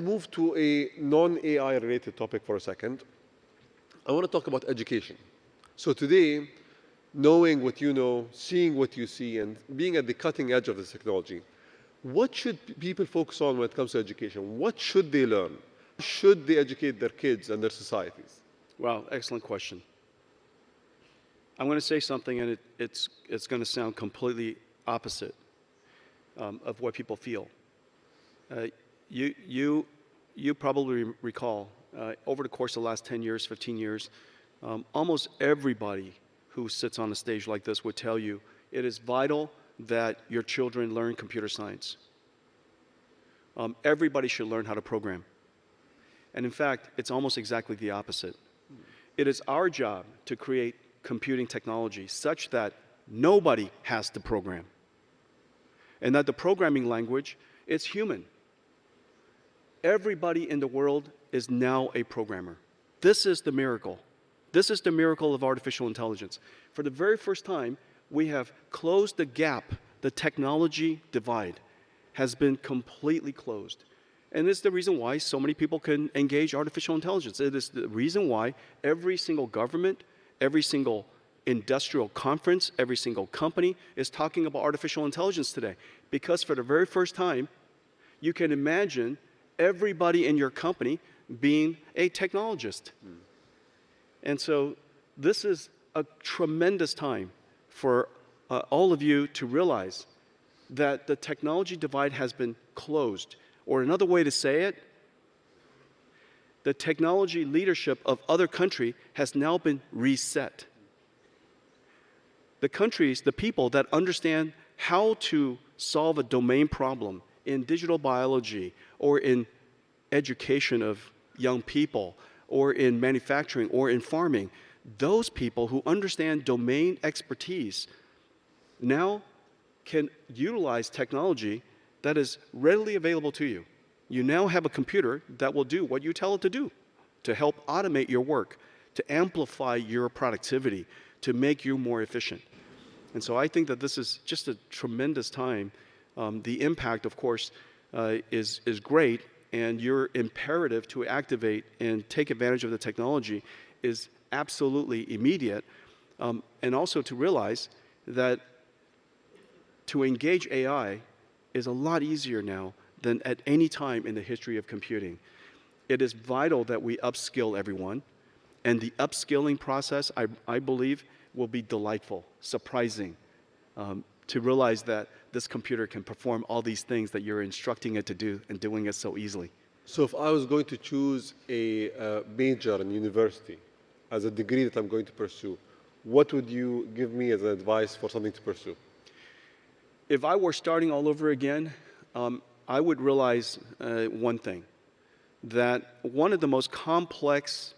Move to a non-AI related topic for a second. I want to talk about education. So today, knowing what you know, seeing what you see, and being at the cutting edge of this technology, what should people focus on when it comes to education? What should they learn? Should they educate their kids and their societies? Wow, excellent question. I'm going to say something, and it's going to sound completely opposite of what people feel. You probably recall, over the course of the last 10 years, 15 years, almost everybody who sits on a stage like this would tell you it is vital that your children learn computer science. Everybody should learn how to program. And in fact, it's almost exactly the opposite. It is our job to create computing technology such that nobody has to program. And that the programming language is human. Everybody in the world is now a programmer. This is the miracle. This is the miracle of artificial intelligence. For the very first time, we have closed the gap. The technology divide has been completely closed. And it's the reason why so many people can engage artificial intelligence. It is the reason why every single government, every single industrial conference, every single company is talking about artificial intelligence today. Because for the very first time, you can imagine everybody in your company being a technologist. And so this is a tremendous time for all of you to realize that the technology divide has been closed. Or another way to say it, the technology leadership of other countries has now been reset. The countries, the people that understand how to solve a domain problem in digital biology or in education of young people or in manufacturing or in farming, those people who understand domain expertise now can utilize technology that is readily available to you. You now have a computer that will do what you tell it to do, to help automate your work, to amplify your productivity, to make you more efficient. And so I think that this is just a tremendous time. The impact, of course, is great, and your imperative to activate and take advantage of the technology is absolutely immediate, and also to realize that to engage AI is a lot easier now than at any time in the history of computing. It is vital that we upskill everyone, and the upskilling process, I believe, will be delightful, surprising, to realize that this computer can perform all these things that you're instructing it to do and doing it so easily. So if I was going to choose a major in university as a degree that I'm going to pursue, what would you give me as advice for something to pursue? If I were starting all over again, I would realize one thing, that one of the most complex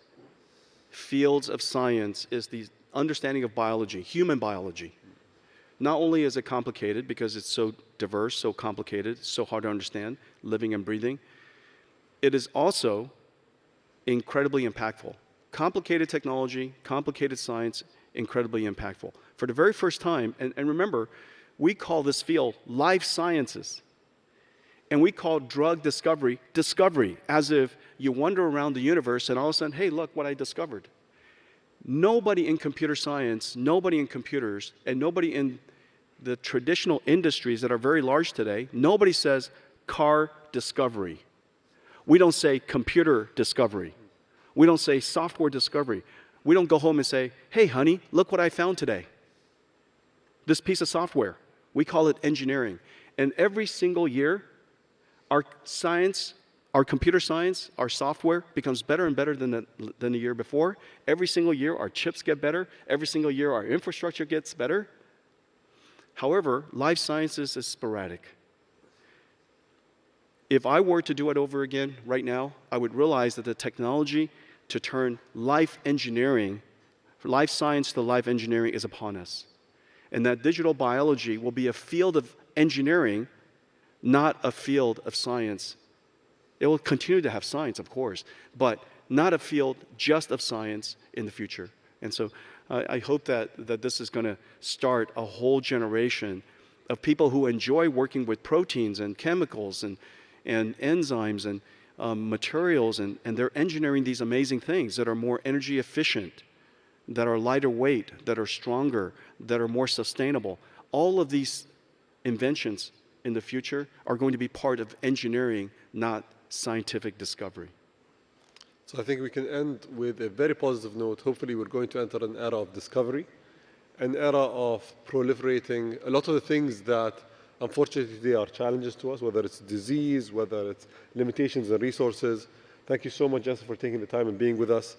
fields of science is the understanding of biology, human biology. Not only is it complicated because it's so diverse, so complicated, so hard to understand, living and breathing, it is also incredibly impactful. Complicated technology, complicated science, incredibly impactful. For the very first time, and remember, we call this field life sciences. And we call drug discovery, discovery, as if you wander around the universe and all of a sudden, hey, look what I discovered. Nobody in computer science, nobody in computers, and nobody in the traditional industries that are very large today, nobody says car discovery. We don't say computer discovery. We don't say software discovery. We don't go home and say, hey, honey, look what I found today. This piece of software. We call it engineering. And every single year, our science, our computer science, our software becomes better and better than the year before. Every single year, our chips get better. Every single year, our infrastructure gets better. However, life sciences is sporadic. If I were to do it over again right now, I would realize that the technology to turn life engineering, life science to life engineering is upon us. And that digital biology will be a field of engineering, not a field of science. It will continue to have science, of course, but not a field just of science in the future. And so I hope that this is going to start a whole generation of people who enjoy working with proteins and chemicals and enzymes and materials, and they're engineering these amazing things that are more energy efficient, that are lighter weight, that are stronger, that are more sustainable. All of these inventions in the future are going to be part of engineering, not scientific discovery. So I think we can end with a very positive note. Hopefully we're going to enter an era of discovery, an era of proliferating a lot of the things that unfortunately today are challenges to us, whether it's disease, whether it's limitations in resources. Thank you so much, Jensen, for taking the time and being with us.